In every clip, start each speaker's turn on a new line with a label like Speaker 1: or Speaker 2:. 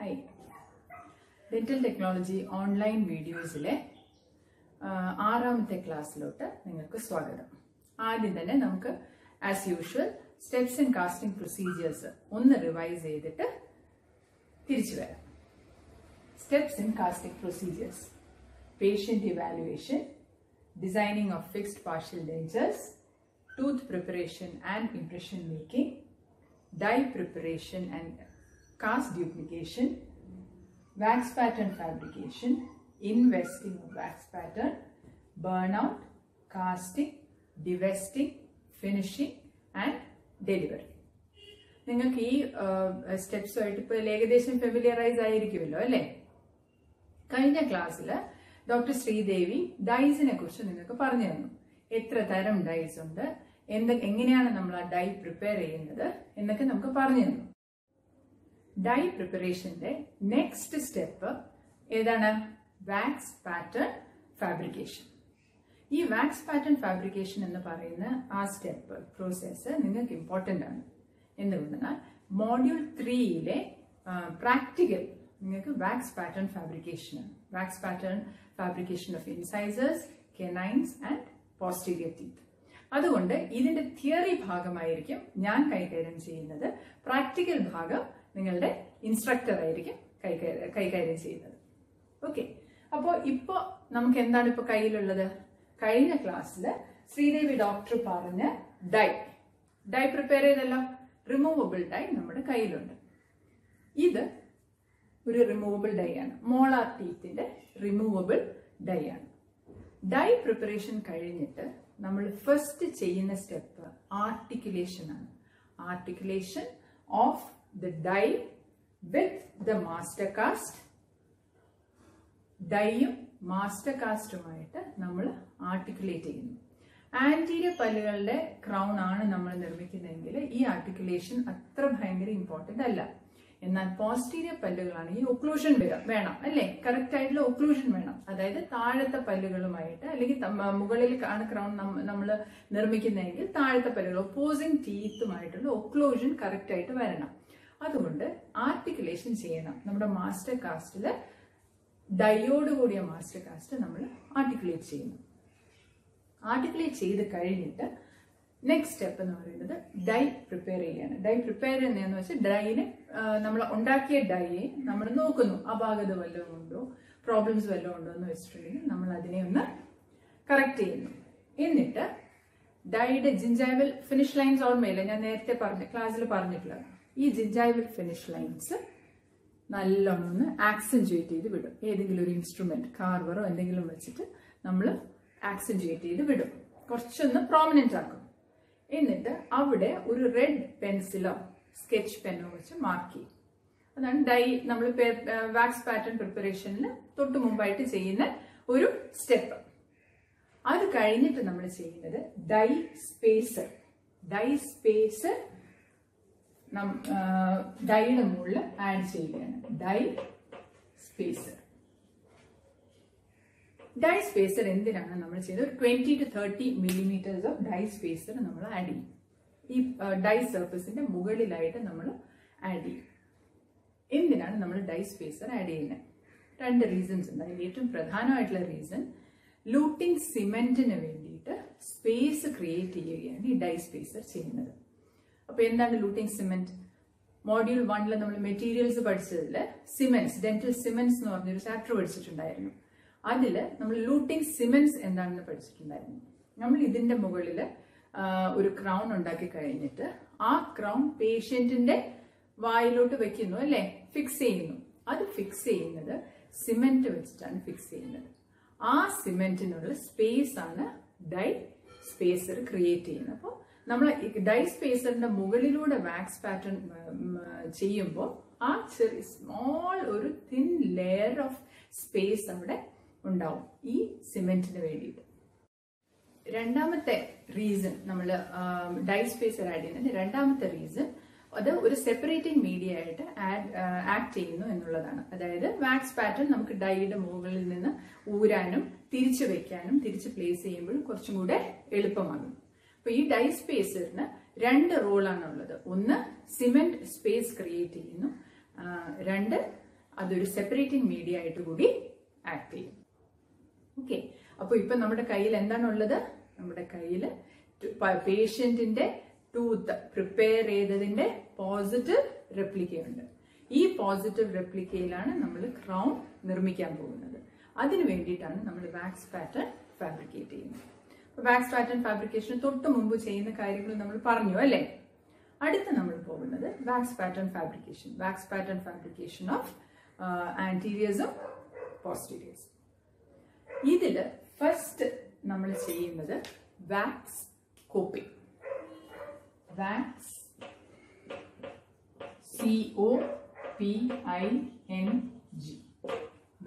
Speaker 1: Hi. Dental Technology online videosile ആറാമത്തെ ക്ലാസ്സിലോട്ട് നിങ്ങൾക്ക് സ്വാഗതം. ആദ്യം തന്നെ നമുക്ക് as usual steps and casting procedures ഒന്ന് റിവൈസ് ചെയ്തിട്ട് തിരിച്ചു വരാം. Steps in casting procedures: patient evaluation, designing of fixed partial dentures, tooth preparation and impression making, die preparation and cast duplication, wax pattern fabrication, investing of wax pattern, burnout, casting, divesting, finishing and delivery. നിങ്ങൾക്ക് ഈ steps ആയിട്ട് ഇപ്പോൾ ഏകദേശം familiarise ആയിരിക്കുമല്ലോ അല്ലേ? കഴിഞ്ഞ ക്ലാസ്സിൽ doctor Sridevi ഡൈസിനെ കുറിച്ച് നിങ്ങൾക്ക് പറഞ്ഞു തന്നു. എത്ര തരം ഡൈസ് ഉണ്ട്, എങ്ങനെയാണ് നമ്മൾ ആ ഡൈ പ്രിപ്പയർ ചെയ്യുന്നത് എന്നൊക്കെ നമുക്ക് പറഞ്ഞു തന്നു. ഡൈ പ്രിപ്പറേഷന്റെ നെക്സ്റ്റ് സ്റ്റെപ്പ് ഏതാണ്? Wax pattern fabrication. ഈ വാക്സ് പാറ്റേൺ ഫാബ്രിക്കേഷൻ എന്ന് പറയുന്ന ആ സ്റ്റെപ്പ് പ്രോസസ്സ് നിങ്ങൾക്ക് ഇമ്പോർട്ടൻ്റ് ആണ്. എന്തുകൊണ്ടെന്നാൽ മോഡ്യൂൾ 3-ലെ പ്രാക്ടിക്കൽ നിങ്ങൾക്ക് വാക്സ് പാറ്റേൺ ഫാബ്രിക്കേഷൻ ആണ്. Wax pattern fabrication of incisors, canines and posterior teeth. അതുകൊണ്ട് ഇതിന്റെ തിയറി ഭാഗമായിരിക്കും ഞാൻ കൈകാര്യം ചെയ്യുന്നത്. പ്രാക്ടിക്കൽ ഭാഗം നിങ്ങളുടെ ഇൻസ്ട്രക്ടർ ആയിരിക്കും കൈകാര്യം ചെയ്യുന്നത്. ഓക്കെ, അപ്പോൾ ഇപ്പോ നമുക്ക് എന്താണ് ഇപ്പൊ കയ്യിലുള്ളത്? കഴിഞ്ഞ ക്ലാസ്സിൽ ശ്രീദേവി ഡോക്ടർ പറഞ്ഞ ഡൈ പ്രിപ്പയർ ചെയ്തല്ലോ. റിമൂവബിൾ ഡൈ നമ്മുടെ കയ്യിലുണ്ട്. ഇത് ഒരു റിമൂവബിൾ ഡൈ ആണ്. മോളാർ ടീത്തിന്റെ റിമൂവബിൾ ഡൈ ആണ്. ഡൈ പ്രിപ്പറേഷൻ കഴിഞ്ഞിട്ട് നമ്മൾ ഫസ്റ്റ് ചെയ്യുന്ന സ്റ്റെപ്പ് ആർട്ടിക്കുലേഷൻ ആണ്. Articulation of the die with the master cast. ഡൈയും മാസ്റ്റർ കാസ്റ്റുമായിട്ട് നമ്മൾ ആർട്ടിക്കുലേറ്റ് ചെയ്യുന്നു. ആന്റീരിയർ പല്ലുകളുടെ ക്രൗൺ ആണ് നമ്മൾ നിർമ്മിക്കുന്നതെങ്കിൽ ഈ ആർട്ടിക്കുലേഷൻ അത്ര ഭയങ്കര ഇമ്പോർട്ടന്റ് അല്ല. എന്നാൽ പോസ്റ്റീരിയർ പല്ലുകളാണെങ്കിൽ ഒക്ലൂഷൻ വേണം അല്ലേ? കറക്റ്റ് ആയിട്ടുള്ള ഒക്ലൂഷൻ വേണം. അതായത് താഴത്തെ പല്ലുകളുമായിട്ട് അല്ലെങ്കിൽ മുകളിൽ ആണ് ക്രൗൺ നമ്മൾ നിർമ്മിക്കുന്നതെങ്കിൽ താഴത്തെ പല്ലുകൾ ഒപ്പോസിംഗ് ടീത്തുമായിട്ടുള്ള ഒക്ലൂഷൻ കറക്റ്റ് ആയിട്ട് വരണം. അതുകൊണ്ട് ആർട്ടിക്കുലേഷൻ ചെയ്യണം. നമ്മുടെ മാസ്റ്റർ കാസ്റ്റില് ഡയോട് കൂടിയ മാസ്റ്റർ കാസ്റ്റ് നമ്മൾ ആർട്ടിക്കുലേറ്റ് ചെയ്യുന്നു. ആർട്ടിക്കുലേറ്റ് ചെയ്ത് കഴിഞ്ഞിട്ട് നെക്സ്റ്റ് സ്റ്റെപ്പ് എന്ന് പറയുന്നത് ഡൈ പ്രിപ്പയർ ചെയ്യാണ്. ഡൈ പ്രിപ്പയർ ചെയ്യുന്നതെന്ന് വെച്ചാൽ ഡൈന് നമ്മൾ ഉണ്ടാക്കിയ ഡൈയെ നമ്മൾ നോക്കുന്നു. അപാകത വല്ലതും ഉണ്ടോ, പ്രോബ്ലംസ് വല്ലതും ഉണ്ടോ എന്ന് വെച്ചിട്ടുണ്ടെങ്കിൽ നമ്മൾ അതിനെ ഒന്ന് കറക്റ്റ് ചെയ്യുന്നു. എന്നിട്ട് ഡൈയുടെ ജിഞ്ചൈവൽ ഫിനിഷ് ലൈൻസ് ഓർമ്മയില്ല, ഞാൻ നേരത്തെ ക്ലാസ്സിൽ പറഞ്ഞിട്ടുള്ളത്. ഈ ജിഞ്ചൈവൽ ഫിനിഷ് ലൈൻസ് നല്ലോണം ഒന്ന് ആക്സെൻറ്റുവേറ്റ് ചെയ്ത് വിടും. ഏതെങ്കിലും ഒരു ഇൻസ്ട്രുമെന്റ്, കാർവറോ എന്തെങ്കിലും വെച്ചിട്ട് നമ്മൾ ആക്സെൻറ്റുവേറ്റ് ചെയ്ത് വിടും. കുറച്ചൊന്ന് പ്രോമിനന്റ് ആക്കും. എന്നിട്ട് അവിടെ ഒരു റെഡ് പെൻസിലോ സ്കെച്ച് പെന്നോ വെച്ച് മാർക്ക് ചെയ്യും. അതാണ് ഡൈ നമ്മൾ വാക്സ് പാറ്റേൺ പ്രിപ്പറേഷനിൽ തൊട്ട് മുമ്പായിട്ട് ചെയ്യുന്ന ഒരു സ്റ്റെപ്പ്. അത് കഴിഞ്ഞിട്ട് നമ്മൾ ചെയ്യുന്നത് ഡൈ സ്പേസർ. ഡൈ സ്പേസർ ഡൈയുടെ മുകളിൽ ആഡ് ചെയ്യുകയാണ്. Dye spacer. ഡൈ സ്പേസർ എന്തിനാണ് നമ്മൾ ചെയ്യുന്നത്? 20 to 30 millimeters of die spacer നമ്മൾ ആഡ് ചെയ്യും. ഈ ഡൈ സർഫസിന്റെ മുകളിലായിട്ട് നമ്മൾ ആഡ് ചെയ്യും. എന്തിനാണ് നമ്മൾ ഡൈ സ്പേസർ ആഡ് ചെയ്യുന്നത്? 2 റീസൺസ് ഉണ്ട്. അതിൽ ഏറ്റവും പ്രധാനമായിട്ടുള്ള റീസൺ ലൂട്ടിംഗ് സിമെന്റിന് വേണ്ടിയിട്ട് സ്പേസ് ക്രിയേറ്റ് ചെയ്യുകയാണ് ഈ ഡൈ സ്പേസർ ചെയ്യുന്നത്. അപ്പൊ എന്താണ് ലൂട്ടിംഗ് സിമെന്റ്? മോഡ്യൂൾ 1-ൽ നമ്മൾ മെറ്റീരിയൽസ് പഠിച്ചതിൽ സിമെന്റ്സ്, ഡെന്റൽ സിമെന്റ്സ് എന്ന് പറഞ്ഞൊരു ചാപ്റ്റർ പഠിച്ചിട്ടുണ്ടായിരുന്നു. അതില് നമ്മൾ ലൂട്ടിംഗ് സിമെന്റ്സ് എന്താണെന്ന് പഠിച്ചിട്ടുണ്ടായിരുന്നു. നമ്മൾ ഇതിന്റെ മുകളിൽ ഒരു ക്രൗൺ ഉണ്ടാക്കി കഴിഞ്ഞിട്ട് ആ ക്രൗൺ പേഷ്യന്റിന്റെ വായിലോട്ട് വെക്കുന്നു അല്ലെ? ഫിക്സ് ചെയ്യുന്നു. അത് ഫിക്സ് ചെയ്യുന്നത് സിമെന്റ് വെച്ചിട്ടാണ് ഫിക്സ് ചെയ്യുന്നത്. ആ സിമെന്റിനുള്ള സ്പേസ് ആണ് ഡൈ സ്പേസർ ക്രിയേറ്റ് ചെയ്യുന്നത്. അപ്പോൾ നമ്മൾ ഡൈ സ്പേസറിന്റെ മുകളിലൂടെ വാക്സ് പാറ്റേൺ ചെയ്യുമ്പോൾ ആ ചെറിയ സ്മോൾ ഒരു തിൻ ലെയർ ഓഫ് സ്പേസ് അവിടെ ഉണ്ടാവും ഈ സിമെന്റിന് വേണ്ടിയിട്ട്. രണ്ടാമത്തെ റീസൺ നമ്മൾ ഡൈ സ്പേസർ ആഡ് ചെയ്യുന്നത്, രണ്ടാമത്തെ റീസൺ അത് ഒരു സെപ്പറേറ്റിംഗ് മീഡിയ ആയിട്ട് ആക്ട് ചെയ്യുന്നു എന്നുള്ളതാണ്. അതായത് വാക്സ് പാറ്റേൺ നമുക്ക് ഡൈയുടെ മുകളിൽ നിന്ന് ഊരാനും തിരിച്ചു വെക്കാനും തിരിച്ച് പ്ലേസ് ചെയ്യുമ്പോഴും കുറച്ചും കൂടെ എളുപ്പമാകും. അപ്പൊ ഈ ഡൈ സ്പേസറിന് 2 റോളാണ് ഉള്ളത്. ഒന്ന് സിമെന്റ് സ്പേസ് ക്രിയേറ്റ് ചെയ്യുന്നു, 2 അതൊരു സെപ്പറേറ്റിംഗ് മീഡിയ ആയിട്ട് കൂടി ആക്ട് ചെയ്യും. ഓക്കെ, അപ്പൊ ഇപ്പൊ നമ്മുടെ കയ്യിൽ എന്താണുള്ളത്? നമ്മുടെ കയ്യിൽ പേഷ്യന്റിന്റെ ടൂത്ത് പ്രിപ്പയർ ചെയ്തതിന്റെ പോസിറ്റീവ് റെപ്ലിക്കയുണ്ട്. ഈ പോസിറ്റീവ് റെപ്ലിക്കയിലാണ് നമ്മൾ ക്രൗൺ നിർമ്മിക്കാൻ പോകുന്നത്. അതിനു വേണ്ടിയിട്ടാണ് നമ്മൾ വാക്സ് പാറ്റേൺ ഫാബ്രിക്കേറ്റ് ചെയ്യുന്നത്. വാക്സ് പാറ്റേൺ ഫാബ്രിക്കേഷന് തൊട്ട് മുമ്പ് ചെയ്യുന്ന കാര്യങ്ങൾ നമ്മൾ പറഞ്ഞു അല്ലേ? അടുത്ത് നമ്മൾ പോകുന്നത് wax pattern fabrication. Wax pattern fabrication of ആന്റീരിയേഴ്സും പോസ്റ്റീരിയേഴ്സും. ഇതില് ഫസ്റ്റ് നമ്മൾ ചെയ്യുന്നത് wax coping. Wax COPING,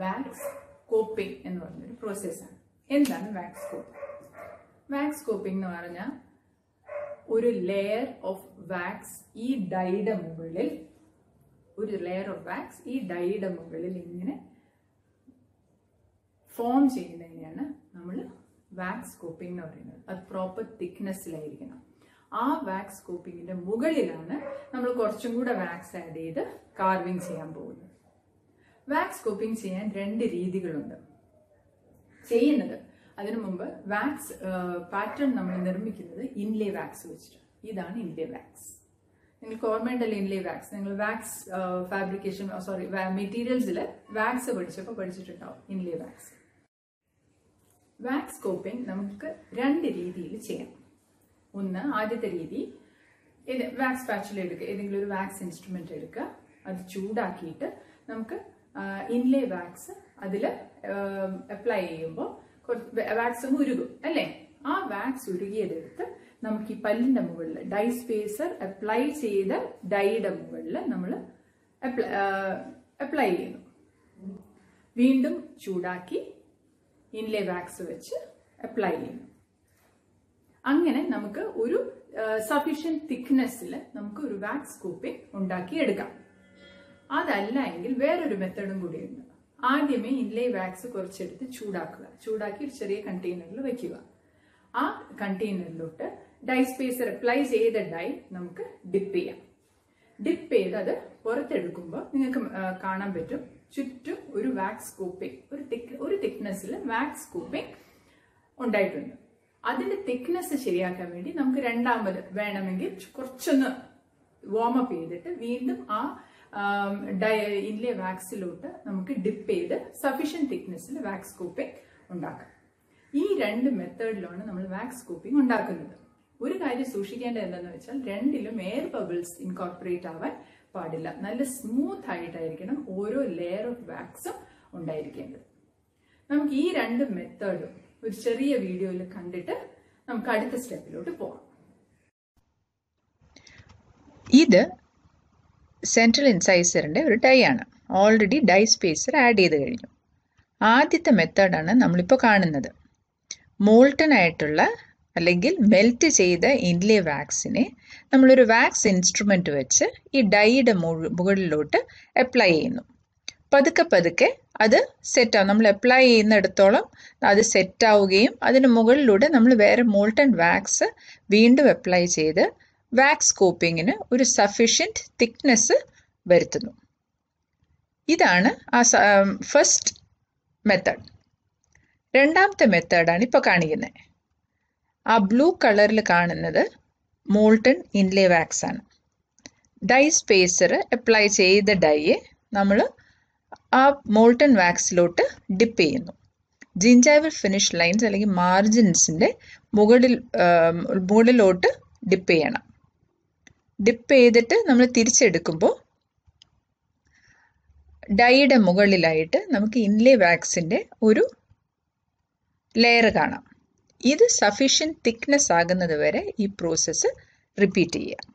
Speaker 1: wax coping എന്ന് പറഞ്ഞൊരു പ്രോസസ്സാണ്. എന്താണ് വാക്സ് കോപ്പിംഗ്? വാക്സ് കോപ്പിംഗ് എന്ന് പറഞ്ഞാൽ ഒരു ലെയർ ഓഫ് വാക്സ് ഈ ഡൈയുടെ മുകളിൽ ഇങ്ങനെ ഫോം ചെയ്യുന്നതിനെയാണ് നമ്മൾ വാക്സ് കോപ്പിംഗ് എന്ന് പറയുന്നത്. അത് പ്രോപ്പർ തിക്നെസ്സിലായിരിക്കണം. ആ വാക്സ് കോപ്പിങ്ങിന്റെ മുകളിലാണ് നമ്മൾ കുറച്ചും കൂടെ വാക്സ് ആഡ് ചെയ്ത് കാർവിംഗ് ചെയ്യാൻ പോകുന്നത്. വാക്സ് കോപ്പിംഗ് ചെയ്യാൻ 2 രീതികളുണ്ട് ചെയ്യുന്നത്. അതിനു മുമ്പ് വാക്സ് പാറ്റേൺ നമ്മൾ നിർമ്മിക്കുന്നത് ഇൻലേ വാക്സ് വെച്ചിട്ട്. ഇതാണ് ഇൻലേ വാക്സ്. നിങ്ങൾക്ക് ഓർമ്മയുണ്ടല്ലോ ഇൻലേ വാക്സ്. നിങ്ങൾ വാക്സ് ഫാബ്രിക്കേഷൻ മെറ്റീരിയൽസിൽ വാക്സ് പഠിച്ചിട്ടുണ്ടാവും ഇൻലേ വാക്സ്. വാക്സ് കോപ്പിംഗ് നമുക്ക് 2 രീതിയിൽ ചെയ്യാം. ഒന്ന്, ആദ്യത്തെ രീതി, വാക്സ് പാച്ചിൽ എടുക്കുക. ഏതെങ്കിലും ഒരു വാക്സ് ഇൻസ്ട്രുമെന്റ് എടുക്കുക, അത് ചൂടാക്കിയിട്ട് നമുക്ക് ഇൻലേ വാക്സ് അതിൽ അപ്ലൈ ചെയ്യുമ്പോൾ വാക്സ് ഉരുകും അല്ലേ? ആ വാക്സ് ഉരുകിയതെടുത്ത് നമുക്ക് ഈ പല്ലിന്റെ മുകളിൽ ഡൈ സ്പേസർ അപ്ലൈ ചെയ്ത ഡൈയുടെ മുകളിൽ നമ്മൾ അപ്ലൈ ചെയ്യുന്നു. വീണ്ടും ചൂടാക്കി ഇൻലേ വാക്സ് വെച്ച് അപ്ലൈ ചെയ്യുന്നു. അങ്ങനെ നമുക്ക് ഒരു സഫീഷ്യന്റ് തിക്നെസ്സിൽ നമുക്ക് ഒരു വാക്സ് കോപ്പിംഗ് ഉണ്ടാക്കിയെടുക്കാം. അതല്ല എങ്കിൽ വേറൊരു മെത്തേഡും കൂടിയുണ്ട്. ആദ്യമേ ഇൻലേ വാക്സ് കുറച്ചെടുത്ത് ചൂടാക്കി ഒരു ചെറിയ കണ്ടെയ്നറിൽ വെക്കുക. ആ കണ്ടെയ്നറിലോട്ട് ഡൈ സ്പേസർ അപ്ലൈ ചെയ്ത ഡൈ നമുക്ക് ഡിപ്പ് ചെയ്യാം. ഡിപ്പ് ചെയ്ത് അത് പുറത്തെടുക്കുമ്പോൾ നിങ്ങൾക്ക് കാണാൻ പറ്റും ചുറ്റും ഒരു വാക്സ് കോപ്പിംഗ്, ഒരു തിക്നെസ്സിൽ വാക്സ് കോപ്പിംഗ് ഉണ്ടായിട്ടുണ്ട്. അതിന്റെ തിക്നെസ് ശരിയാക്കാൻ വേണ്ടി നമുക്ക് രണ്ടാമത് വേണമെങ്കിൽ കുറച്ചൊന്ന് വാമപ്പ് ചെയ്തിട്ട് വീണ്ടും ആ ഇൻലേ വാക്സിലോട്ട് നമുക്ക് ഡിപ്പ് ചെയ്ത് സഫീഷ്യന്റ് തിക്നെസ്സിൽ വാക്സ് കോപ്പിംഗ് ഉണ്ടാക്കാം. ഈ 2 മെത്തേഡിലാണ് നമ്മൾ വാക്സ് കോപ്പിംഗ് ഉണ്ടാക്കുന്നത്. ഒരു കാര്യം സൂക്ഷിക്കേണ്ടത് എന്താണെന്ന് വെച്ചാൽ 2ലും എയർ ബബിൾസ് ഇൻകോർപ്പറേറ്റ് ആവാൻ പാടില്ല. നല്ല സ്മൂത്ത് ആയിട്ടായിരിക്കണം ഓരോ ലെയർ ഓഫ് വാക്സും ഉണ്ടായിരിക്കേണ്ടത്. നമുക്ക് ഈ 2 മെത്തേഡും ഒരു ചെറിയ വീഡിയോയിൽ കണ്ടിട്ട് നമുക്ക് അടുത്ത സ്റ്റെപ്പിലോട്ട് പോകാം.
Speaker 2: ഇത് സെൻട്രൽ ഇൻസൈസറിന്റെ ഒരു ഡൈ ആണ്. ഓൾറെഡി ഡൈ സ്പേസർ ആഡ് ചെയ്ത് കഴിഞ്ഞു. ആദ്യത്തെ മെത്തേഡാണ് നമ്മളിപ്പോൾ കാണുന്നത്. മോൾട്ടൺ ആയിട്ടുള്ള അല്ലെങ്കിൽ മെൽറ്റ് ചെയ്ത ഇൻലേ വാക്സിനെ നമ്മളൊരു വാക്സ് ഇൻസ്ട്രുമെന്റ് വെച്ച് ഈ ഡൈയുടെ മുകളിലോട്ട് അപ്ലൈ ചെയ്യുന്നു. പതുക്കെ അത് സെറ്റാവും. നമ്മൾ അപ്ലൈ ചെയ്യുന്നിടത്തോളം അത് സെറ്റാവുകയും അതിന് മുകളിലൂടെ നമ്മൾ വേറെ മോൾട്ടൺ വാക്സ് വീണ്ടും അപ്ലൈ ചെയ്ത് വാക്സ് കോപ്പിങ്ങിന് ഒരു സഫീഷ്യന്റ് തിക്നെസ് വരുത്തുന്നു. ഇതാണ് ആ ഫസ്റ്റ് മെത്തേഡ്. രണ്ടാമത്തെ മെത്തേഡാണ് ഇപ്പോൾ കാണിക്കുന്നത്. ആ ബ്ലൂ കളറിൽ കാണുന്നത് മോൾട്ടൺ ഇൻലേ വാക്സ് ആണ്. ഡൈ സ്പേസർ അപ്ലൈ ചെയ്ത ഡൈയെ നമ്മൾ ആ മോൾട്ടൺ വാക്സിലോട്ട് ഡിപ്പ് ചെയ്യുന്നു. ജിഞ്ചൈവൽ ഫിനിഷ് ലൈൻസ് അല്ലെങ്കിൽ മാർജിൻസിൻ്റെ മുകളിലോട്ട് ഡിപ്പ് ചെയ്യണം. ഡിപ്പ് ചെയ്തിട്ട് നമ്മൾ തിരിച്ചെടുക്കുമ്പോൾ ഡൈയുടെ മുകളിലായിട്ട് നമുക്ക് ഇൻലേ വാക്സിൻ്റെ ഒരു ലെയർ കാണാം. ഇത് സഫീഷ്യന്റ് തിക്നെസ് ആകുന്നത് വരെ ഈ പ്രോസസ്സ് റിപ്പീറ്റ് ചെയ്യുക.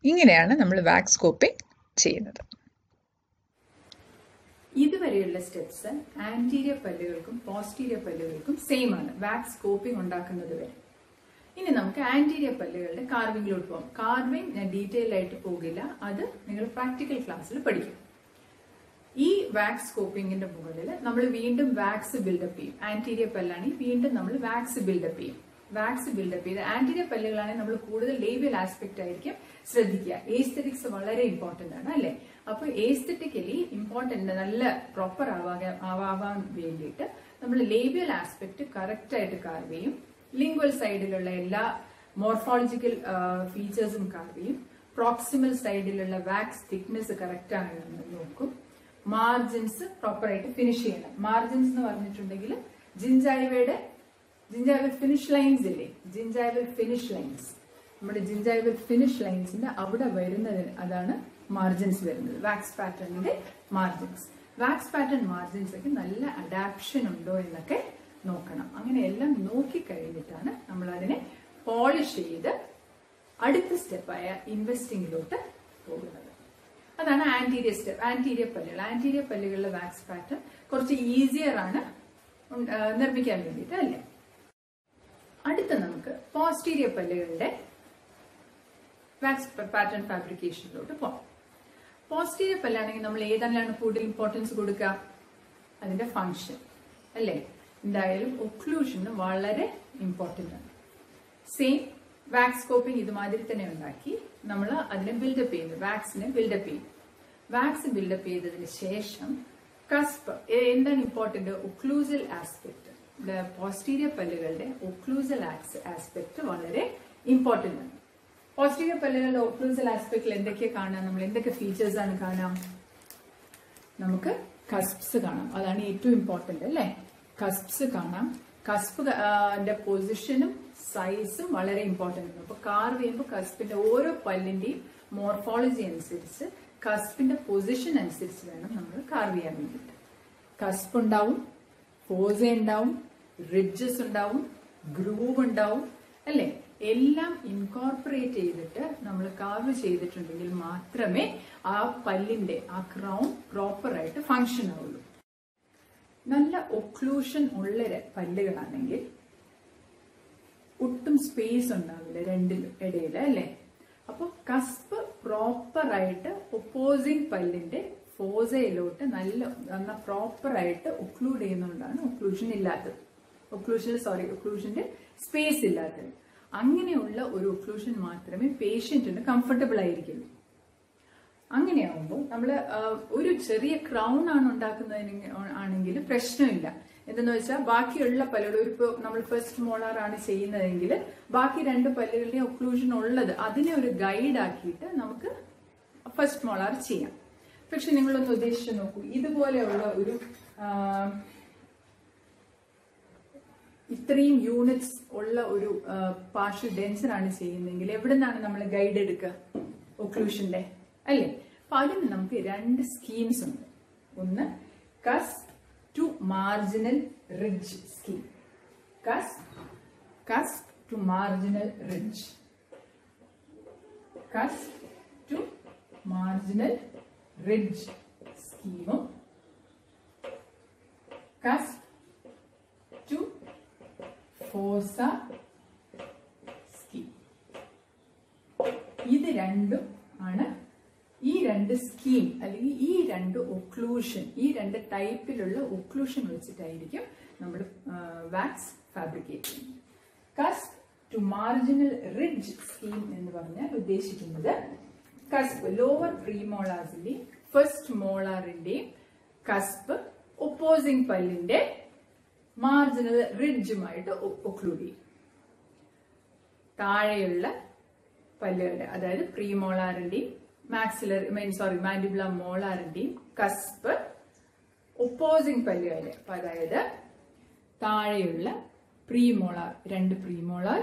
Speaker 2: ഇങ്ങനെയാണ് നമ്മൾ വാക്സ് കോപ്പിംഗ് ചെയ്യുന്നത്.
Speaker 1: ഇതുവരെയുള്ള സ്റ്റെപ്സ് ആന്റീരിയർ പല്ലുകൾക്കും പോസ്റ്റീരിയർ പല്ലുകൾക്കും സെയിം ആണ്, വാക്സ് കോപ്പിംഗ് ഉണ്ടാക്കുന്നത് വരെ. ഇനി നമുക്ക് ആന്റീരിയർ പല്ലുകളുടെ കാർവിംഗിലോട്ട് പോകാം. കാർവിംഗ് ഞാൻ ഡീറ്റെയിൽ ആയിട്ട് പോകില്ല, അത് നിങ്ങൾ പ്രാക്ടിക്കൽ ക്ലാസ്സിൽ പഠിക്കും. ഈ വാക്സ് കോപ്പിംഗിന്റെ മുകളിൽ നമ്മൾ വീണ്ടും വാക്സ് ബിൽഡപ്പ് ചെയ്യും. ആന്റീരിയർ പല്ലാണെങ്കിൽ വീണ്ടും നമ്മൾ വാക്സ് ബിൽഡപ്പ് ചെയ്യും. വാക്സ് ബിൽഡപ്പ് ചെയ്ത് ആന്റീരിയർ പല്ലുകളാണെങ്കിൽ നമ്മൾ കൂടുതൽ ലേബിയൽ ആസ്പെക്ട് ആയിരിക്കും ശ്രദ്ധിക്കുക. എസ്തെറ്റിക്സ് വളരെ ഇമ്പോർട്ടന്റ് ആണ് അല്ലെ. അപ്പൊ എസ്തെറ്റിക്കലി ഇമ്പോർട്ടന്റ് നല്ല പ്രോപ്പർ ആവാൻ വേണ്ടിയിട്ട് നമ്മൾ ലേബിയൽ ആസ്പെക്ട് കറക്റ്റ് ആയിട്ട് കാർവ് ചെയ്യും. ലിംഗ്വൽ സൈഡിലുള്ള എല്ലാ മോർഫോളജിക്കൽ ഫീച്ചേഴ്സും കാർവ് ചെയ്യും. പ്രോക്സിമൽ സൈഡിലുള്ള വാക്സ് തിക്നെസ് കറക്റ്റ് ആണെന്ന് നോക്കും. മാർജിൻസ് പ്രോപ്പർ ആയിട്ട് ഫിനിഷ് ചെയ്യണം. മാർജിൻസ് എന്ന് പറഞ്ഞിട്ടുണ്ടെങ്കിൽ ജിഞ്ചൈവൽ ഫിനിഷ് ലൈൻസ് ഇല്ലേ, ജിഞ്ചൈവൽ ഫിനിഷ് ലൈൻസ്, നമ്മുടെ ജിഞ്ചൈവൽ ഫിനിഷ് ലൈൻസിന്റെ അവിടെ വരുന്നതിന് അതാണ് മാർജിൻസ് വരുന്നത്. വാക്സ് പാറ്റേണിന്റെ മാർജിൻസ്, വാക്സ് പാറ്റേൺ മാർജിൻസ് ഒക്കെ നല്ല അഡാപ്ഷൻ ഉണ്ടോ എന്നൊക്കെ നോക്കണം. അങ്ങനെ എല്ലാം നോക്കി കഴിഞ്ഞിട്ടാണ് നമ്മൾ അതിനെ പോളിഷ് ചെയ്ത് അടുത്ത സ്റ്റെപ്പായ ഇൻവെസ്റ്റിംഗിലോട്ട് പോകുന്നത്. അതാണ് ആന്റീരിയർ സ്റ്റെപ്പ്. ആന്റീരിയർ പല്ലുകൾ, ആന്റീരിയർ പല്ലുകളിലെ വാക്സ് പാറ്റേൺ കുറച്ച് ഈസിയർ ആണ് നിർമ്മിക്കാൻ വേണ്ടിയിട്ട് അല്ലേ. അടുത്ത നമുക്ക് പോസ്റ്റീരിയർ പല്ലുകളുടെ വാക്സ് പാറ്റേൺ ഫാബ്രിക്കേഷനിലോട്ട് പോകാം. പോസ്റ്റീരിയർ പല്ലാണെങ്കിൽ നമ്മൾ ഏതെല്ലാം കൂടുതൽ ഇമ്പോർട്ടൻസ് കൊടുക്കുക, അതിന്റെ ഫങ്ഷൻ അല്ലേ. എന്തായാലും ഒക്ലൂഷന് വളരെ ഇമ്പോർട്ടന്റ് ആണ്. സെയിം വാക്സ് സ്കോപ്പിംഗ് ഇതുമാതിരി തന്നെ ഉണ്ടാക്കി നമ്മൾ അതിനെ ബിൽഡപ്പ് ചെയ്യുന്നു, വാക്സിനെ ബിൽഡപ്പ് ചെയ്യും. വാക്സ് ബിൽഡപ്പ് ചെയ്തതിന് ശേഷം കസ്പ് എന്താണ് ഇമ്പോർട്ടന്റ്, ഒക്ലൂസൽ ആസ്പെക്ട്. പോസ്റ്റീരിയർ പല്ലുകളുടെ ഒക്ലൂസൽ ആസ്പെക്ട് വളരെ ഇമ്പോർട്ടന്റ് ആണ്. പോസ്റ്റീരിയർ പല്ലുകളുടെ ഒക്ലൂസൽ ആസ്പെക്ടിൽ എന്തൊക്കെയാണ് കാണാം, നമ്മൾ എന്തൊക്കെ ഫീച്ചേഴ്സ് ആണ് കാണാം, നമുക്ക് കസ്പ്സ് കാണാം. അതാണ് ഏറ്റവും ഇമ്പോർട്ടന്റ് അല്ലേ. കസ്പ്സ് കാണാം. കസ്പിന്റെ പൊസിഷനും സൈസും വളരെ ഇമ്പോർട്ടന്റ് ആണ്. അപ്പൊ കാർവ് ചെയ്യുമ്പോൾ കസ്പിന്റെ ഓരോ പല്ലിന്റെയും മോർഫോളജി അനുസരിച്ച് കസ്പിന്റെ പൊസിഷൻ അനുസരിച്ച് വേണം നമ്മൾ കാർവ് ചെയ്യാൻ വേണ്ടിയിട്ട്. കസ്പ് ഉണ്ടാവും, ഫോസ ഉണ്ടാവും, റിഡ്ജസ് ഉണ്ടാവും, ഗ്രൂവ് ഉണ്ടാവും അല്ലെ. എല്ലാം ഇൻകോർപ്പറേറ്റ് ചെയ്തിട്ട് നമ്മൾ കാർവ് ചെയ്തിട്ടുണ്ടെങ്കിൽ മാത്രമേ ആ പല്ലിന്റെ ആ ക്രൗൺ പ്രോപ്പർ ആയിട്ട് ഫങ്ഷൻ ആവുള്ളൂ. നല്ല ഒക്ലൂഷൻ ഉള്ള പല്ലുകളാണെങ്കിൽ ഒട്ടും സ്പേസ് ഉണ്ടാവില്ല രണ്ടിലും ഇടയിൽ അല്ലെ. അപ്പൊ കസ്പ് പ്രോപ്പർ ആയിട്ട് ഒപ്പോസിംഗ് പല്ലിന്റെ ഫോസയിലോട്ട് നല്ല പ്രോപ്പർ ആയിട്ട് ഒക്ലൂഡ് ചെയ്യുന്നതുകൊണ്ടാണ് ഒക്ലൂഷൻ ഇല്ലാത്തത്. ഒക്ലൂഷന്റെ സ്പേസ് ഇല്ലാത്തത്. അങ്ങനെയുള്ള ഒരു ഒക്ലൂഷൻ മാത്രമേ പേഷ്യന്റിന് കംഫർട്ടബിൾ ആയിരിക്കുള്ളൂ. അങ്ങനെയാവുമ്പോൾ നമ്മൾ ഒരു ചെറിയ ക്രൗൺ ആണ് ഉണ്ടാക്കുന്നതിന് ആണെങ്കിൽ പ്രശ്നമില്ല. എന്തെന്ന് വെച്ചാൽ ബാക്കിയുള്ള പല്ലുകൾ ഇപ്പോൾ നമ്മൾ ഫസ്റ്റ് മോളാർ ആണ് ചെയ്യുന്നതെങ്കിൽ ബാക്കി രണ്ട് പല്ലുകളുടെ ഒക്ലൂഷൻ ഉള്ളത് അതിനെ ഒരു ഗൈഡ് ആക്കിയിട്ട് നമുക്ക് ഫസ്റ്റ് മോളാർ ചെയ്യാം. പക്ഷെ നിങ്ങളൊന്ന് ഉദ്ദേശിച്ച് നോക്കൂ, ഇതുപോലെയുള്ള ഒരു ഇത്രയും യൂണിറ്റ്സ് ഉള്ള ഒരു പാർഷ്യൽ ഡെൻസർ ആണ് ചെയ്യുന്നതെങ്കിൽ എവിടെ നിന്നാണ് നമ്മൾ ഗൈഡ് എടുക്കുക, ഒക്ലൂഷന്റെ അല്ലേ. അപ്പൊ അതിന് നമുക്ക് രണ്ട് സ്കീംസ് ഉണ്ട്. ഒന്ന് cusp to marginal ridge scheme, cusp to marginal ridge, cusp to marginal ridge സ്കീമും കസ്പ് ടു ഫോസ സ്കീം. ഇത് രണ്ടും ആണ് ഈ രണ്ട് സ്കീം അല്ലെങ്കിൽ ഈ രണ്ട് ഒക്ലൂഷൻ, ഈ രണ്ട് ടൈപ്പിലുള്ള ഒക്ലൂഷൻ വെച്ചിട്ടായിരിക്കും നമ്മൾ വാക്സ് ഫാബ്രിക്കേറ്റ് ചെയ്യുന്നത്. Cusp to marginal ridge scheme എന്ന് പറഞ്ഞാൽ ഉദ്ദേശിക്കുന്നത് കസ്പ് ലോവർ പ്രീമോളാറിന്റെയും ഫസ്റ്റ് മോളാറിന്റെയും കസ്പ് ഒപ്പോസിംഗ് പല്ലിന്റെ മാർജിനൽ റിഡ്ജുമായിട്ട് ഒക്ലൂഡ് ചെയ്യും. താഴെയുള്ള പല്ലുകളുടെ അതായത് പ്രീമോളാറിന്റെയും മാൻഡിബുലർ മോളാറിന്റെയും കസ്പ് ഒപ്പോസിംഗ് പല്ലുകളുടെ അതായത് താഴെയുള്ള പ്രീമോളാർ, രണ്ട് പ്രീമോളാർ,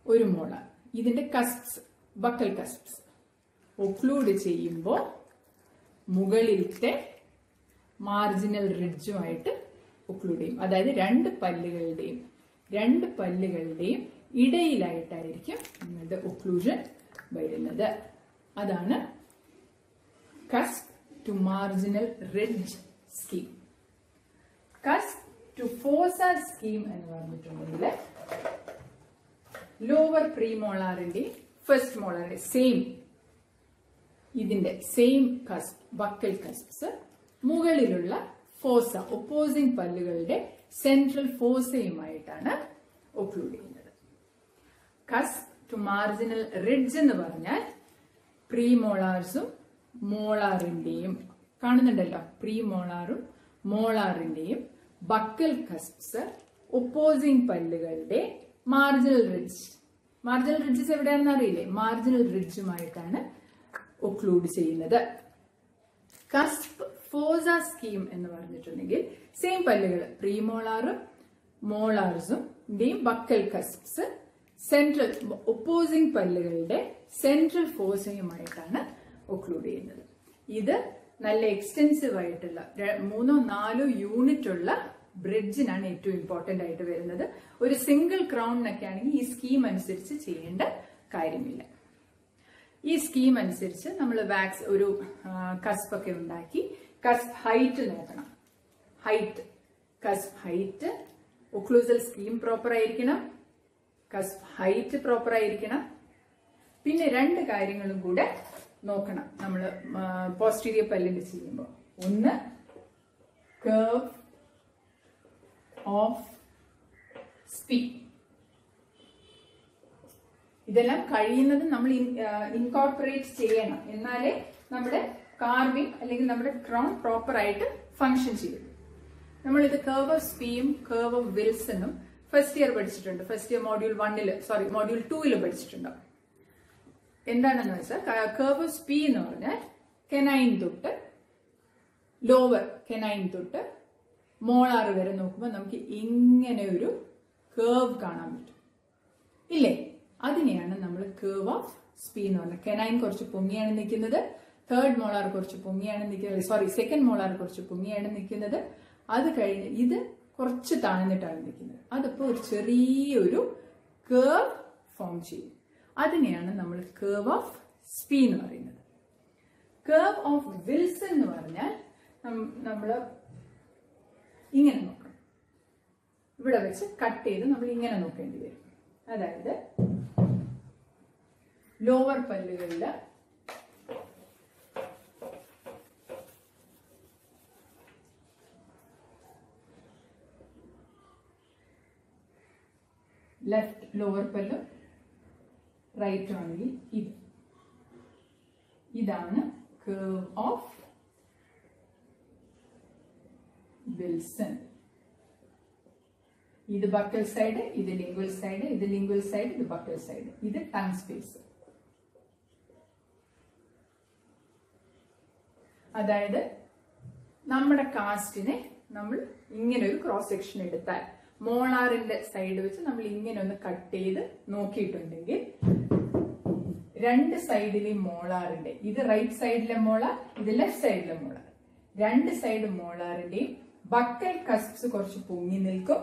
Speaker 1: ഒരു മോളാർ, ഇതിന്റെ കസ്പ്സ്, ബക്കൽ കസ്പ്സ് ഒക്ലൂഡ് ചെയ്യുമ്പോൾ മുകളിലത്തെ മാർജിനൽ റിഡ്ജുമായിട്ട് ഒക്ലൂഡ് ചെയ്യും. അതായത് രണ്ട് പല്ലുകളുടെയും ഇടയിലായിട്ടായിരിക്കും നിങ്ങളുടെ ഒക്ലൂഷൻ വരുന്നത്. അതാണ് cusp to marginal ridge scheme. Cusp to fossa scheme എന്ന് പറഞ്ഞിട്ടുണ്ടെങ്കിൽ ലോവർ പ്രീമോളാറിന്റെ ഫസ്റ്റ് മോളാറിന്റെ ഇതിന്റെ സെയിം കസ്പ്, ബക്കൽ കസ്പ്സ് മുകളിലുള്ള ഫോസ ഒപ്പോസിംഗ് പല്ലുകളുടെ സെൻട്രൽ ഫോസയുമായിട്ടാണ് ഒക്ലൂഡ് ചെയ്യുന്നത്. കസ്പ് ടു മാർജിനൽ റിഡ്ജ് എന്ന് പറഞ്ഞാൽ പ്രീമോളാർസും മോളാറിന്റെയും കാണുന്നുണ്ടല്ലോ, പ്രീമോളാറും മോളാറിന്റെയും ബക്കൽ കസ്പ്സ് ഒപ്പോസിംഗ് പല്ലുകളുടെ മാർജിനൽ റിഡ്ജ്. മാർജിനൽ റിഡ്ജസ് എവിടെയാണെന്ന് അറിയില്ലേ? മാർജിനൽ റിഡ്ജുമായിട്ടാണ് ഒക്ലൂഡ് ചെയ്യുന്നത്. കസ്പ് ഫോസ സ്കീം എന്ന് പറഞ്ഞിട്ടുണ്ടെങ്കിൽ സെയിം പല്ലുകൾ പ്രീമോളാറും മോളാർസും ബക്കൽ കസ്പ്സ് സെൻട്രൽ ഒപ്പോസിംഗ് പല്ലുകളുടെ സെൻട്രൽ ഫോസയുമായിട്ടാണ് ഒക്ലൂഡ് ചെയ്യുന്നത്. ഇത് നല്ല എക്സ്റ്റെൻസീവ് ആയിട്ടുള്ള 3-4 യൂണിറ്റ് ഉള്ള ബ്രിഡ്ജിനാണ് ഏറ്റവും ഇമ്പോർട്ടന്റ് ആയിട്ട് വരുന്നത്. ഒരു സിംഗിൾ ക്രൗണിനൊക്കെ ആണെങ്കിൽ ഈ സ്കീം അനുസരിച്ച് ചെയ്യേണ്ട കാര്യമില്ല. ഈ സ്കീം അനുസരിച്ച് നമ്മൾ വാക്സ് ഒരു കസ്പ് ഒക്കെ ഉണ്ടാക്കി കസ്പ് ഹൈറ്റ് നോക്കണം. Cusp height, occlusal scheme proper ആയിരിക്കണം, കസ്പ് ഹൈറ്റ് പ്രോപ്പർ ആയിരിക്കണം. പിന്നെ 2 കാര്യങ്ങളും കൂടെ നോക്കണം നമ്മൾ പോസ്റ്റീരിയർ പല്ലിന്റെ ചെയ്യുമ്പോൾ. ഒന്ന് കർവ് ഓഫ് സ്പീ. ഇതെല്ലാം കഴിയുന്നത് നമ്മൾ ഇൻകോർപ്പറേറ്റ് ചെയ്യണം, എന്നാലേ നമ്മുടെ കാർവിംഗ് അല്ലെങ്കിൽ നമ്മുടെ ക്രൗൺ പ്രോപ്പർ ആയിട്ട് ഫംഗ്ഷൻ ചെയ്യും. നമ്മളിത് കർവ് ഓഫ് സ്പീയും കർവ് ഓഫ് വിൽസണും ഫസ്റ്റ് ഇയർ പഠിച്ചിട്ടുണ്ട്. ഫസ്റ്റ് ഇയർ മോഡ്യൂൾ 2 പഠിച്ചിട്ടുണ്ടോ? എന്താണെന്ന് വെച്ചാൽ കർവ് ഓഫ് സ്പീ എന്ന് പറഞ്ഞാൽ കെനൈൻ തൊട്ട് ലോവർ കെനൈൻ തൊട്ട് മോളാർ വരെ നോക്കുമ്പോൾ നമുക്ക് ഇങ്ങനെ ഒരു കേർവ് കാണാൻ പറ്റും, ഇല്ലേ? അതിനെയാണ് നമ്മൾ കേർവ് ഓഫ് സ്പീ എന്ന് പറഞ്ഞത്. കെനൈൻ കുറച്ച് പൊങ്ങിയാണ് നിൽക്കുന്നത്, തേർഡ് മോളാർ കുറച്ച് പൊങ്ങിയാണ് നിൽക്കുന്നത്, സെക്കൻഡ് മോളാർ കുറച്ച് പൊങ്ങിയാണ് നിൽക്കുന്നത്. അത് കഴിഞ്ഞ് ഇത് കുറച്ച് താഴ്ന്നിട്ടാണ് നിൽക്കുന്നത്. അതിപ്പോ ഒരു ചെറിയൊരു കേർവ് ഫോം ചെയ്യും. അതിനെയാണ് നമ്മൾ കേർവ് ഓഫ് സ്പീ എന്ന് പറയുന്നത്. കേർവ് ഓഫ് വിൽസൺ എന്ന് പറഞ്ഞാൽ നമ്മൾ ഇങ്ങനെ നോക്കണം. ഇവിടെ വെച്ച് കട്ട് ചെയ്ത് നമ്മൾ ഇങ്ങനെ നോക്കേണ്ടി വരും. അതായത് ലോവർ പല്ലുകളില് ലെഫ്റ്റ് ലോവർ പല്ലും റൈറ്റും ആണെങ്കിൽ ഇതാണ് കേർവ് ഓഫ് വിൽസൺ. ഇത് ബക്കൽ സൈഡ്, ഇത് ലിംഗ്വൽ സൈഡ്, ഇത് ലിംഗ്വൽ സൈഡ്, ഇത് ബക്കൽ സൈഡ്, ഇത് ടങ് സ്പേസ്. അതായത് നമ്മുടെ കാസ്റ്റിനെ നമ്മൾ ഇങ്ങനെ ഒരു ക്രോസ് സെക്ഷൻ എടുത്താൽ മോളാറിന്റെ സൈഡ് വെച്ച് നമ്മൾ ഇങ്ങനെ ഒന്ന് കട്ട് ചെയ്ത് നോക്കിയിട്ടുണ്ടെങ്കിൽ 2 സൈഡിലെയും മോളാറിന്റെ, ഇത് റൈറ്റ് സൈഡിലെ മോളാർ, ഇത് ലെഫ്റ്റ് സൈഡിലെ മോളാർ, 2 സൈഡ് മോളാറിന്റെയും ബക്കൽ കസ്പ്സ് കുറച്ച് പൊങ്ങി നിൽക്കും,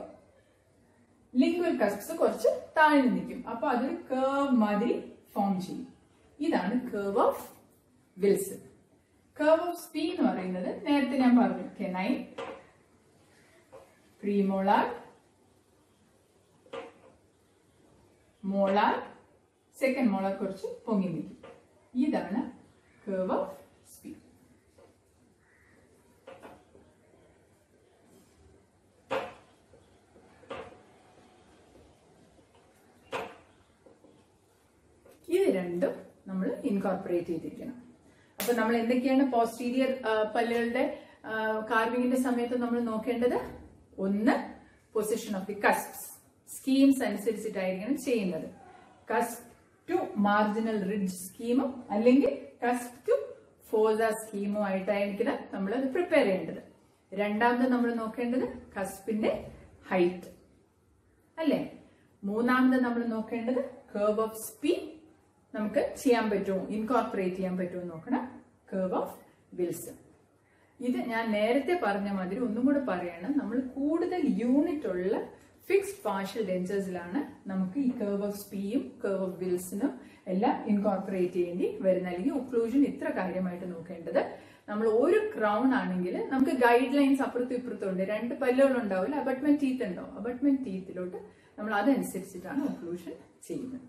Speaker 1: ലിംഗ്വൽ കസ്പ്സ് കുറച്ച് താഴ്ന്നു നിൽക്കും. അപ്പൊ അതൊരു കേർവ് മാതിരി ഫോം ചെയ്യും. ഇതാണ് curve of Wilson. Curve of Spee എന്ന് പറയുന്നത് നേരത്തെ ഞാൻ പറഞ്ഞു, canine, premolar, molar, second molar കുറച്ച് പൊങ്ങി നിൽക്കും. ഇതാണ് കേർവ് ഓഫ് സ്പീ. ഇത് രണ്ടും നമ്മൾ ഇൻകോർപ്പറേറ്റ് ചെയ്തിരിക്കണം. അപ്പൊ നമ്മൾ എന്തൊക്കെയാണ് പോസ്റ്റീരിയർ പല്ലുകളുടെ കാർവിംഗിന്റെ സമയത്ത് നമ്മൾ നോക്കേണ്ടത്? ഒന്ന്, position of the cusps, schemes അനുസരിച്ചിട്ടായിരിക്കണം ചെയ്യുന്നത്. കസ്പ് ടു മാർജിനൽ റിഡ്ജ് സ്കീമും അല്ലെങ്കിൽ കസ്പ് ടു ഫോസ സ്കീമും ആയിട്ടായിരിക്കണം നമ്മൾ അത് പ്രിപ്പയർ ചെയ്യേണ്ടത്. രണ്ടാമത് നമ്മൾ നോക്കേണ്ടത് കസ്പിന്റെ ഹൈറ്റ് അല്ലേ. മൂന്നാമത് നമ്മൾ നോക്കേണ്ടത് കേർവ് ഓഫ് സ്പീ നമുക്ക് ചെയ്യാൻ പറ്റുമോ, ഇൻകോർപ്പറേറ്റ് ചെയ്യാൻ പറ്റുമോ നോക്കണം. Curve of Wilson. ഇത് ഞാൻ നേരത്തെ പറഞ്ഞ മാതിരി ഒന്നും കൂടെ പറയണം, നമ്മൾ കൂടുതൽ യൂണിറ്റ് ഉള്ള ഫിക്സ്ഡ് പാർഷ്യൽ ഡെൻചേഴ്സിലാണ് നമുക്ക് ഈ കേർവ് ഓഫ് സ്പീയും കേർവ് ഓഫ് വിൽസണും എല്ലാം ഇൻകോർപ്പറേറ്റ് ചെയ്യേണ്ടി വരുന്ന. അല്ലെങ്കിൽ ഒക്ലൂഷൻ ഇത്ര കാര്യമായിട്ട് നോക്കേണ്ടത്. നമ്മൾ ഒരു ക്രൗൺ ആണെങ്കിൽ നമുക്ക് ഗൈഡ് ലൈൻസ് അപ്പുറത്തും ഇപ്പുറത്തും ഉണ്ട്. 2 പല്ലുകൾ ഉണ്ടാവില്ല, അബട്ട്മെന്റ് ടീത്ത് ഉണ്ടാവും. അബട്ട്മെന്റ് ടീത്തിലോട്ട് നമ്മൾ അതനുസരിച്ചിട്ടാണ് ഒക്ലൂഷൻ ചെയ്യുന്നത്.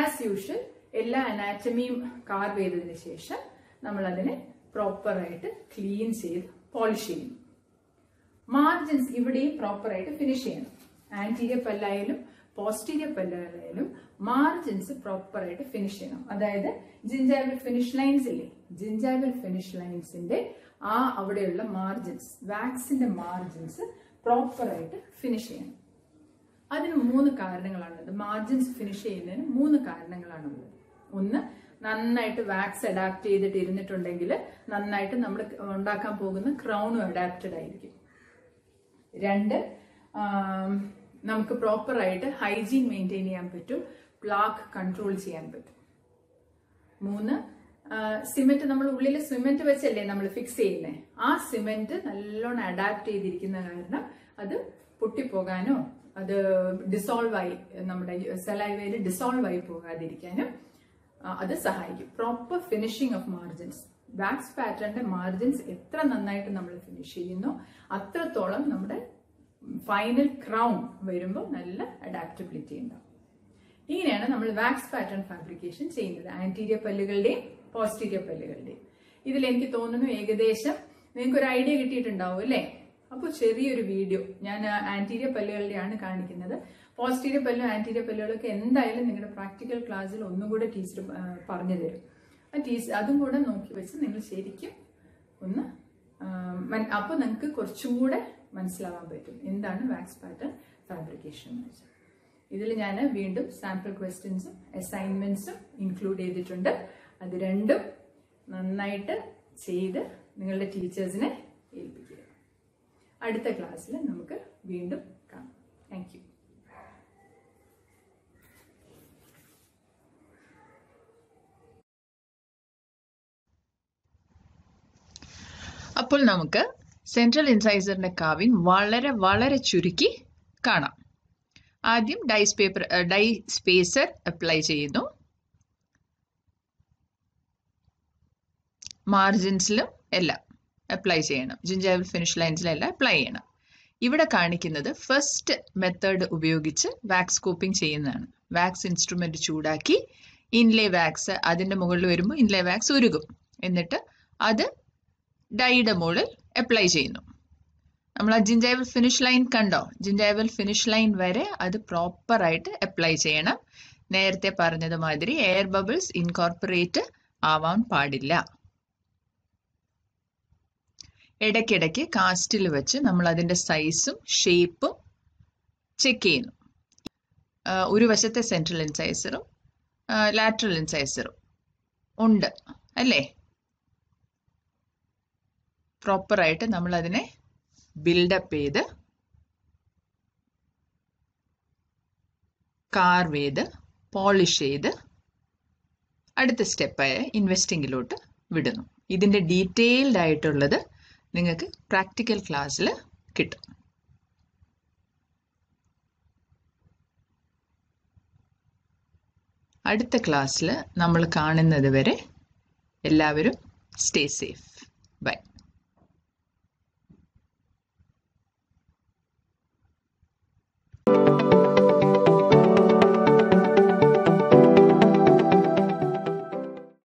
Speaker 1: ആസ് യൂഷ്വൽ എല്ലാ അനാറ്റമിയും കാർവ് ചെയ്തതിന് ശേഷം നമ്മൾ അതിനെ പ്രോപ്പറായിട്ട് ക്ലീൻ ചെയ്ത് പോളിഷ് ചെയ്യും. മാർജിൻസ് ഇവിടെയും പ്രോപ്പറായിട്ട് ഫിനിഷ് ചെയ്യണം. ആന്റീരിയർ പല്ലായാലും പോസ്റ്റീരിയർ പല്ലായാലും മാർജിൻസ് പ്രോപ്പറായിട്ട് ഫിനിഷ് ചെയ്യണം. അതായത് ജിഞ്ചൈവൽ ഫിനിഷ് ലൈൻസ് ഇല്ലേ, ജിഞ്ചൈവൽ ഫിനിഷ് ലൈൻസിന്റെ അവിടെയുള്ള മാർജിൻസ്, വാക്സിന്റെ മാർജിൻസ് പ്രോപ്പറായിട്ട് ഫിനിഷ് ചെയ്യണം. അതിന് 3 കാരണങ്ങളാണുള്ളത്. മാർജിൻസ് ഫിനിഷ് ചെയ്യുന്നതിന് 3 കാരണങ്ങളാണുള്ളത്. ഒന്ന്, നന്നായിട്ട് വാക്സ് അഡാപ്റ്റ് ചെയ്തിട്ട് ഇരുന്നിട്ടുണ്ടെങ്കിൽ നന്നായിട്ട് നമ്മൾ ഉണ്ടാക്കാൻ പോകുന്ന ക്രൗണും അഡാപ്റ്റഡ് ആയിരിക്കും. 2, നമുക്ക് പ്രോപ്പറായിട്ട് ഹൈജീൻ മെയിൻറ്റെയിൻ ചെയ്യാൻ പറ്റും, പ്ലാക്ക് കൺട്രോൾ ചെയ്യാൻ പറ്റും. 3, സിമെന്റ്, നമ്മൾ ഉള്ളിൽ സിമെന്റ് വെച്ചല്ലേ നമ്മൾ ഫിക്സ് ചെയ്യുന്നത്, ആ സിമെന്റ് നല്ലോണം അഡാപ്റ്റ് ചെയ്തിരിക്കുന്ന കാരണം അത് പൊട്ടിപ്പോകാനോ അത് ഡിസോൾവ് ആയി നമ്മുടെ സലൈവയിൽ ഡിസോൾവ് ആയി പോകാതിരിക്കാനും അത് സഹായിക്കും. Proper finishing of margins, wax പാറ്റേണിന്റെ മാർജിൻസ് എത്ര നന്നായിട്ട് നമ്മൾ ഫിനിഷ് ചെയ്യുന്നു അത്രത്തോളം നമ്മുടെ ഫൈനൽ ക്രൗൺ വരുമ്പോൾ നല്ല അഡാപ്റ്റബിലിറ്റി ഉണ്ടാവും. ഇങ്ങനെയാണ് നമ്മൾ വാക്സ് പാറ്റേൺ ഫാബ്രിക്കേഷൻ ചെയ്യുന്നത്, ആന്റീരിയർ പല്ലുകളുടെയും പോസ്റ്റീരിയർ പല്ലുകളുടെയും. ഇതിൽ എനിക്ക് തോന്നുന്നു ഏകദേശം നിങ്ങൾക്ക് ഒരു ഐഡിയ കിട്ടിയിട്ടുണ്ടാവും അല്ലേ? അപ്പോൾ ചെറിയൊരു വീഡിയോ ഞാൻ ആന്റീരിയർ പല്ലുകളുടെയാണ് കാണിക്കുന്നത്. പോസ്റ്റീരിയർ പല്ലും ആന്റീരിയർ പല്ലുകളൊക്കെ എന്തായാലും നിങ്ങളുടെ പ്രാക്ടിക്കൽ ക്ലാസ്സിൽ ഒന്നും കൂടെ ടീച്ചർ പറഞ്ഞു തരും. അതും കൂടെ നോക്കി വെച്ച് നിങ്ങൾ ശരിക്കും ഒന്ന് അപ്പോൾ നിങ്ങൾക്ക് കുറച്ചും കൂടെ മനസ്സിലാവാൻ പറ്റും എന്താണ് വാക്സ് പാറ്റേൺ ഫാബ്രിക്കേഷൻ എന്ന് വെച്ചാൽ. ഇതിൽ ഞാൻ വീണ്ടും സാമ്പിൾ ക്വസ്റ്റ്യൻസും അസൈൻമെന്റ്സും ഇൻക്ലൂഡ് ചെയ്തിട്ടുണ്ട്. അത് രണ്ടും നന്നായിട്ട് ചെയ്ത് നിങ്ങളുടെ ടീച്ചേഴ്സിനെ ഏൽപ്പിക്കുക. അടുത്ത ക്ലാസ്സിൽ നമുക്ക് വീണ്ടും കാണാം. Thank you.
Speaker 2: അപ്പോൾ നമുക്ക് സെൻട്രൽ ഇൻസൈസറിന്റെ കാവിങ് വളരെ വളരെ ചുരുക്കി കാണാം. ആദ്യം ഡൈ സ്പേസർ അപ്ലൈ ചെയ്യുന്നു. മാർജിൻസിലും എല്ലാം അപ്ലൈ ചെയ്യണം, ജിഞ്ചൈവൽ ഫിനിഷ് ലൈൻസിലെല്ലാം അപ്ലൈ ചെയ്യണം. ഇവിടെ കാണിക്കുന്നത് ഫസ്റ്റ് മെത്തേഡ് ഉപയോഗിച്ച് വാക്സ് സ്കൂപ്പിംഗ് ചെയ്യുന്നതാണ്. വാക്സ് ഇൻസ്ട്രുമെന്റ് ചൂടാക്കി ഇൻലേ വാക്സ് അതിന്റെ മുകളിൽ വരുമ്പോൾ ഇൻലേ വാക്സ് ഉരുകും. എന്നിട്ട് അത് ഡൈയുടെ മുകളിൽ അപ്ലൈ ചെയ്യുന്നു. നമ്മൾ ആ ജിഞ്ചൈവൽ ഫിനിഷ് ലൈൻ കണ്ടോ? ജിഞ്ചൈവൽ ഫിനിഷ് ലൈൻ വരെ അത് പ്രോപ്പറായിട്ട് അപ്ലൈ ചെയ്യണം. നേരത്തെ പറഞ്ഞതുമാതിരി എയർ ബബിൾസ് ഇൻകോർപ്പറേറ്റ് ആവാൻ പാടില്ല. ഇടയ്ക്കിടയ്ക്ക് കാസ്റ്റിൽ വെച്ച് നമ്മൾ അതിന്റെ സൈസും ഷേപ്പും ചെക്ക് ചെയ്യുന്നു. ഒരു വശത്തെ സെൻട്രൽ ഇൻസൈസറും ലാറ്ററൽ ഇൻസൈസറും ഉണ്ട് അല്ലേ? പ്രോപ്പറായിട്ട് നമ്മൾ അതിനെ ബിൽഡപ്പ് ചെയ്ത് കാർവ് ചെയ്ത് പോളിഷ് ചെയ്ത് അടുത്ത സ്റ്റെപ്പായ ഇൻവെസ്റ്റിങ്ങിലോട്ട് വിടുന്നു. ഇതിന്റെ ഡീറ്റെയിൽഡ് ആയിട്ടുള്ളത് നിങ്ങൾക്ക് പ്രാക്ടിക്കൽ ക്ലാസ്സിൽ കിട്ടും. അടുത്ത ക്ലാസ്സിൽ നമ്മൾ കാണുന്നത് വരെ എല്ലാവരും സ്റ്റേ സേഫ്. ബൈ.